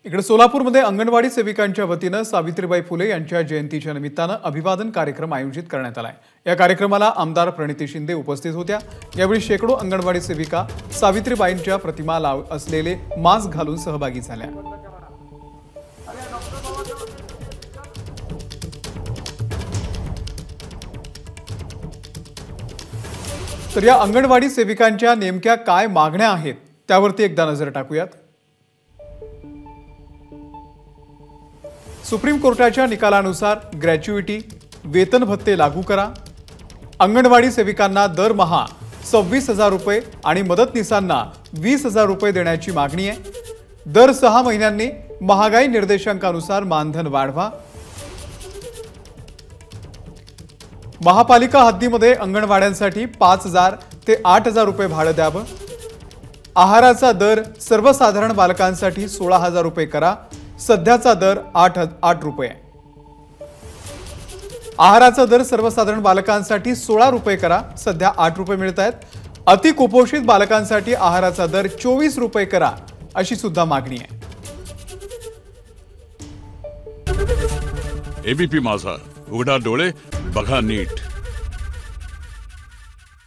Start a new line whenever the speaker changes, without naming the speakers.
इकडे सोलापूरमध्ये अंगणवाडी सेविकांच्या वतीनं सावित्रीबाई फुले यांच्या जयंतीच्या निमित्तानं अभिवादन कार्यक्रम आयोजित करण्यात आलाय। या कार्यक्रमाला आमदार प्रणिती शिंदे उपस्थित होत्या। यावेळी शेकडो अंगणवाडी सेविका सावित्रीबाईंच्या प्रतिमा असलेले मास्क घालून सहभागी झाल्या। तर या अंगणवाडी सेविकांच्या नेमक्या काय मागण्या आहेत त्यावरती एकदा नजर टाकूयात। सुप्रीम कोर्टाच्या निकालानुसार ग्रॅच्युइटी वेतन भत्ते लागू करा। अंगणवाडी सेविकांना दरमहा 26,000 रुपये आणि मदतनीसांना 20,000 रुपये देण्याची मागणी आहे। दर 6 महिन्यांनी महागाई निर्देशांकानुसार मानधन वाढवा। महापालिका हद्दीमध्ये अंगणवाड्यांसाठी 5,000 ते 8,000 रुपये भाडं द्यावं। आहाराचा दर सर्वसाधारण बालकांसाठी 16,000 रुपये करा। सध्याचा दर 8 रुपये। आहाराचा दर सर्वसाधारण बालकांसाठी 16 रुपये करा। सध्या 8 रुपये मिळत आहेत। अति कुपोषित बालकांसाठी आहाराचा दर 24 रुपये करा अशी सुद्धा मागणी आहे।
एबीपी माझा, उघडा डोळे बघा नीट।